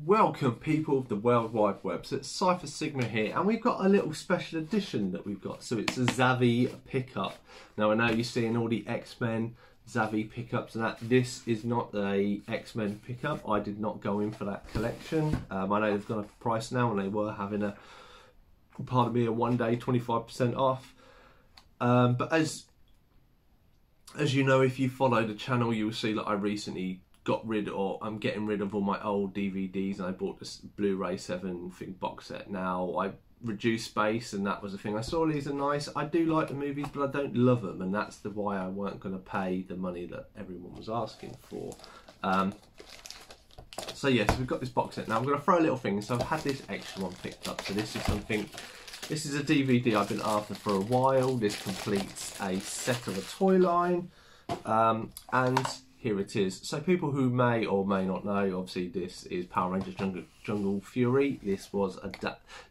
Welcome people of the World Wide Web. So it's Cypher Sigma here, and we've got a little special edition that we've got. So it's a zavvi pickup. Now I know you're seeing all the X-Men zavvi pickups and that. This is not a X-Men pickup. I did not go in for that collection. I know they've gone up in price now, and they were having a, pardon me, a one day 25% off. But as you know, if you follow the channel, you will see that I recently got rid, or I'm getting rid of all my old DVDs, and I bought this Blu-ray 7 thing box set. Now I reduced space, and that was the thing. I saw these are nice. I do like the movies, but I don't love them, and that's the why I weren't going to pay the money that everyone was asking for. So yes, we've got this box set. Now I'm going to throw a little thing. So I've had this extra one picked up. So this is something. This is a DVD I've been after for a while. This completes a set of a toy line, and here it is. So people who may or may not know, obviously this is Power Rangers Jungle Fury. This was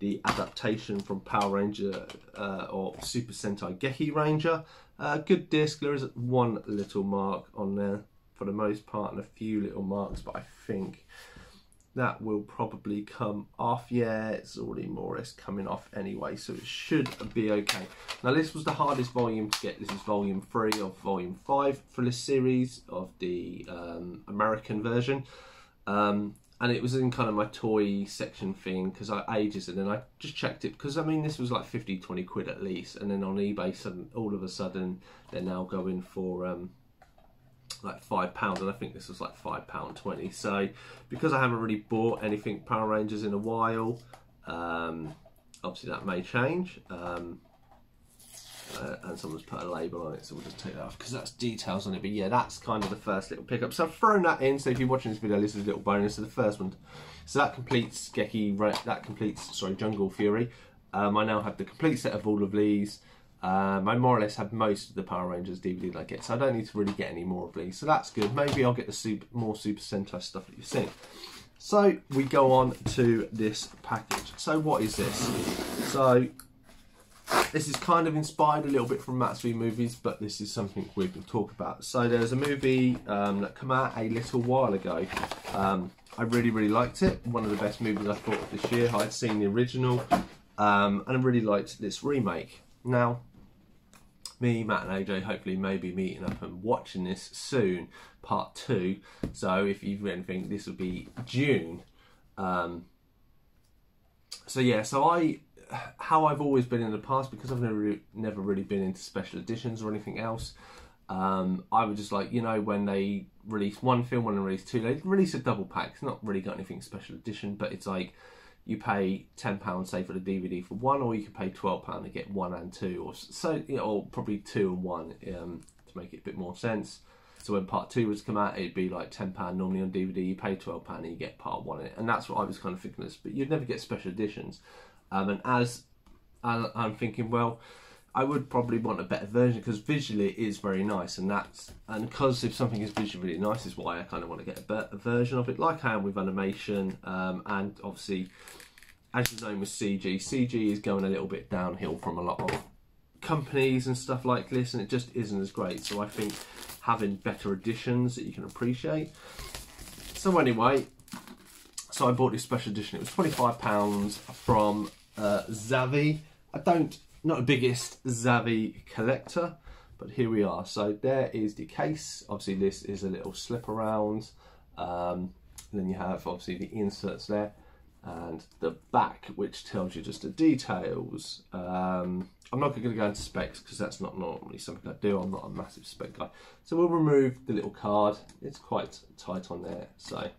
the adaptation from Power Ranger or Super Sentai Geki Ranger. Good disc. There is one little mark on there for the most part, and a few little marks, but I think that will probably come off. Yeah, it's already more or less coming off anyway, so it should be okay. Now this was the hardest volume to get. This is volume 3 of volume 5 for this series of the American version, and it was in kind of my toy section thing because I ages, and then I just checked it because I mean this was like 50-20 quid at least, and then on eBay all of a sudden they're now going for like £5, and I think this was like £5.20. So because I haven't really bought anything Power Rangers in a while, obviously that may change, and someone's put a label on it, so we'll just take that off because that's details on it. But yeah, that's kind of the first little pickup, so I've thrown that in. So if you're watching this video, this is a little bonus to the first one. So that completes Jungle Fury. I now have the complete set of all of these. I more or less have most of the Power Rangers DVD that I get, so I don't need to really get any more of these, so that's good. Maybe I'll get the more Super Sentai stuff that you've seen. So we go on to this package. So what is this? So this is kind of inspired a little bit from Matsui movies, but this is something we can talk about. So there's a movie that came out a little while ago. I really liked it. One of the best movies I thought of this year. I'd seen the original, and I really liked this remake. Now, me, Matt and AJ hopefully may be meeting up and watching this soon, part 2. So if you've read anything, this will be June. So yeah, so how I've always been in the past, because I've never really been into special editions or anything else. I would just like, you know, when they release one film, when they release 2, they release a double pack. It's not really got anything special edition, but it's like, you pay £10 say for the DVD for one, or you can pay £12 to get 1 and 2, or so, you know, or probably 2 and 1 to make it a bit more sense. So when part 2 was to come out, it'd be like £10 normally on DVD. You pay £12 and you get part 1 in it, and that's what I was kind of thinking of. But you'd never get special editions. And as I'm thinking, well, I would probably want a better version because visually it is very nice, and because if something is visually really nice is why I kind of want to get a better version of it, like I am with animation, and obviously, as you know, with CG is going a little bit downhill from a lot of companies and stuff like this, and it just isn't as great. So I think having better editions that you can appreciate. So anyway, so I bought this special edition. It was £25 from zavvi. Not the biggest zavvi collector, but here we are. So there is the case. Obviously this is a little slip around. Then you have obviously the inserts there, and the back, which tells you just the details. I'm not going to go into specs because that's not normally something I do. I'm not a massive spec guy. So we'll remove the little card. It's quite tight on there. So,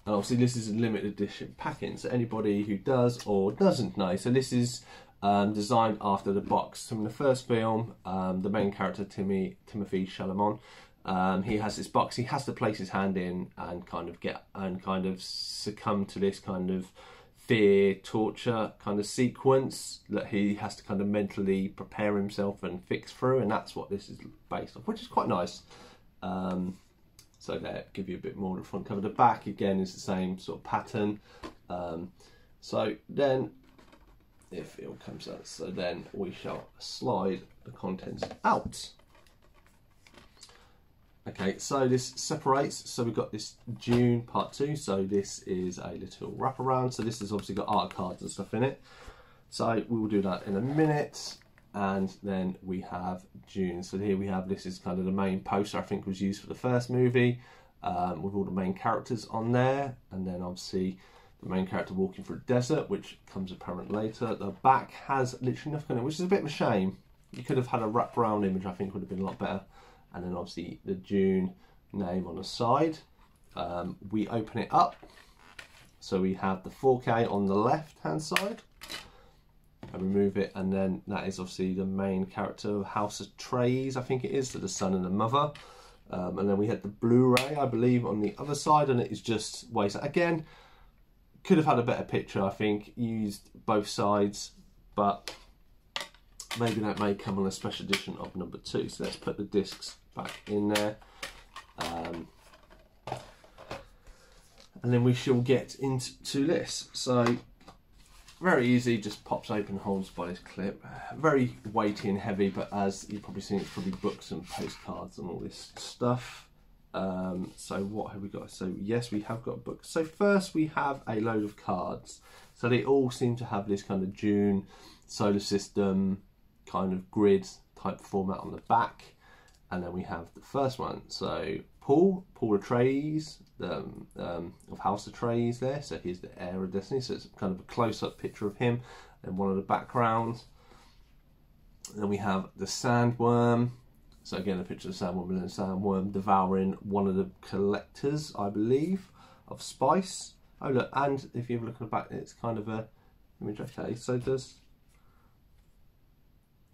and obviously this is a limited edition packing, so anybody who does or doesn't know. So this is designed after the box from the first film. The main character, Timothy Chalamet, he has this box. He has to place his hand in and kind of succumb to this kind of fear, torture kind of sequence that he has to kind of mentally prepare himself and fix through, and that's what this is based off, which is quite nice. So there, give you a bit more of the front cover. The back again is the same sort of pattern. So then, if it all comes out, so then we shall slide the contents out. Okay, so this separates. So we've got this June part 2. So this is a little wraparound. So this has obviously got art cards and stuff in it. So we will do that in a minute. And then we have June. So here we have, this is kind of the main poster I think was used for the first movie, with all the main characters on there. And then obviously the main character walking through the desert, which comes apparent later. The back has literally nothing in it, which is a bit of a shame. You could have had a wraparound image, I think would have been a lot better. And then obviously the June name on the side. We open it up. So we have the 4K on the left hand side. I remove it, and then that is obviously the main character of House of Atreides, I think it is, so the son and the mother. And then we had the Blu-ray, I believe, on the other side, and it is just waste. Again, could have had a better picture, I think, used both sides, but maybe that may come on a special edition of number 2. So let's put the discs back in there. And then we shall get into this. So, very easy, just pops open, holds by this clip. Very weighty and heavy, but as you've probably seen, it's probably books and postcards and all this stuff. So what have we got? So yes, we have got books. So first we have a load of cards. So they all seem to have this kind of June solar system kind of grid type format on the back. And then we have the first one. So Paul Atreides, of House Atreides there. So here's the heir of Destiny. So it's kind of a close-up picture of him and one of the backgrounds. And then we have the sandworm. So again, a picture of the sandworm and the sandworm devouring one of the collectors, I believe, of spice. Oh look, and if you have a look at the back, it's kind of a image. Okay, so does.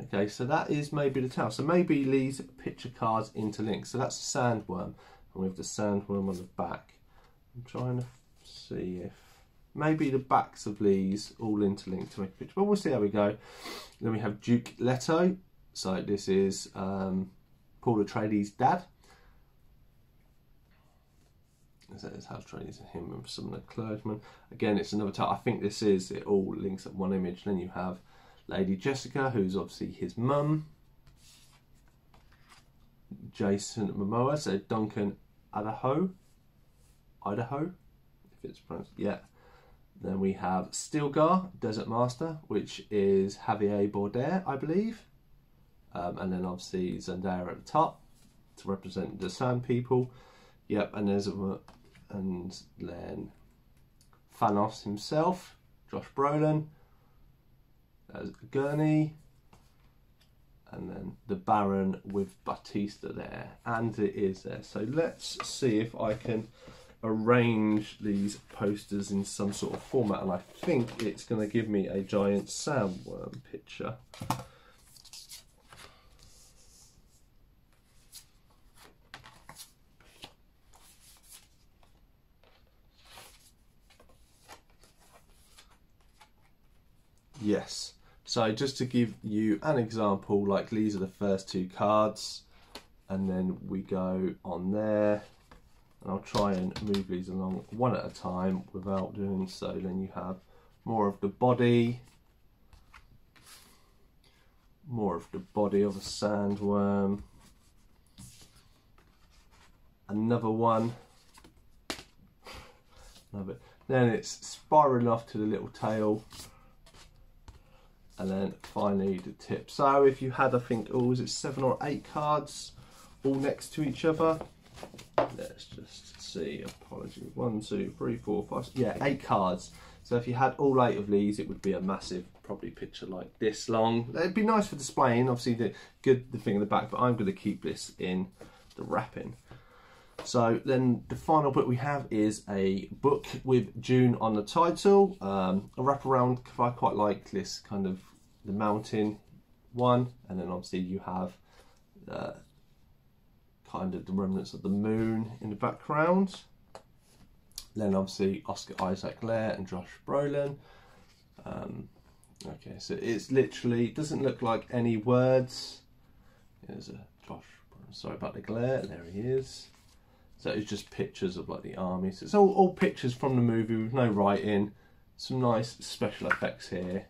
Okay, so that is maybe the tail. So maybe these picture cards interlink. So that's a sandworm, and we have the sandworm on the back. I'm trying to see if maybe the backs of these all interlink to make a picture, but we'll see how we go. Then we have Duke Leto. So this is Paul Atreides' dad. So it's House Atreides and him and some of the clergymen. Again, it's another type. I think this is, it all links at one image. Then you have Lady Jessica, who's obviously his mum. Jason Momoa, so Duncan Idaho, if it's pronounced, yeah. Then we have Stilgar, Desert Master, which is Javier Bardem, I believe. And then obviously Zendaya at the top to represent the Sand People. Yep, and there's and then Thanos himself, Josh Brolin. There's Gurney, and then the Baron with Batista there, and it is there. So let's see if I can arrange these posters in some sort of format, and I think it's going to give me a giant sandworm picture. Yes. So just to give you an example, like these are the first 2 cards, and then we go on there, and I'll try and move these along one at a time without doing so. Then you have more of the body of a sandworm, another one, love it. Then it's spiraling off to the little tail. And then finally the tip. So if you had, I think, oh, was it 7 or 8 cards all next to each other? Let's just see. Apologies. 1, 2, 3, 4, 5. Yeah, 8 cards. So if you had all 8 of these, it would be a massive, probably picture like this long. It'd be nice for displaying. Obviously, the thing in the back, but I'm going to keep this in the wrapping. So then the final book we have is a book with June on the title. A wraparound. I quite like this kind of the mountain one, and then obviously you have kind of the remnants of the moon in the background. Then obviously Oscar Isaac Lair and Josh Brolin. Okay, so it's literally, doesn't look like any words. There's a Josh Brolin, sorry about the glare, there he is. So it's just pictures of like the army. So it's all pictures from the movie with no writing. Some nice special effects here.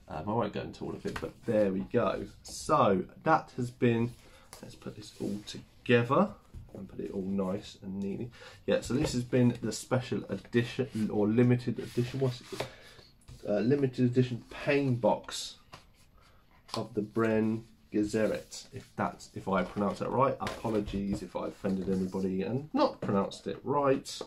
I won't go into all of it, but there we go. So that has been, let's put this all together. and put it all nice and neatly. Yeah, so this has been the special edition or limited edition. What's it called? Limited edition pain box of the Bren Geseret. If I pronounced that right, apologies if I offended anybody and not pronounced it right.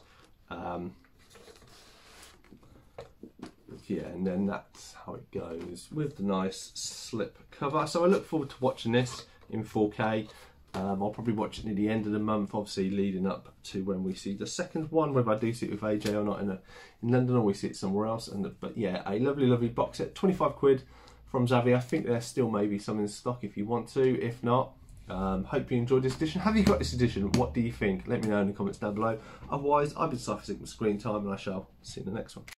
Yeah, and then that's how it goes with the nice slip cover. So I look forward to watching this in 4K. I'll probably watch it near the end of the month, obviously leading up to when we see the second one, whether I do see it with AJ or not in London, or we see it somewhere else. But yeah, a lovely box set, 25 quid from Zavvi. I think there's still maybe some in stock if you want to. If not, hope you enjoyed this edition. Have you got this edition? What do you think? Let me know in the comments down below. Otherwise, I've been Cypher Sigma Screen Time, and I shall see you in the next one.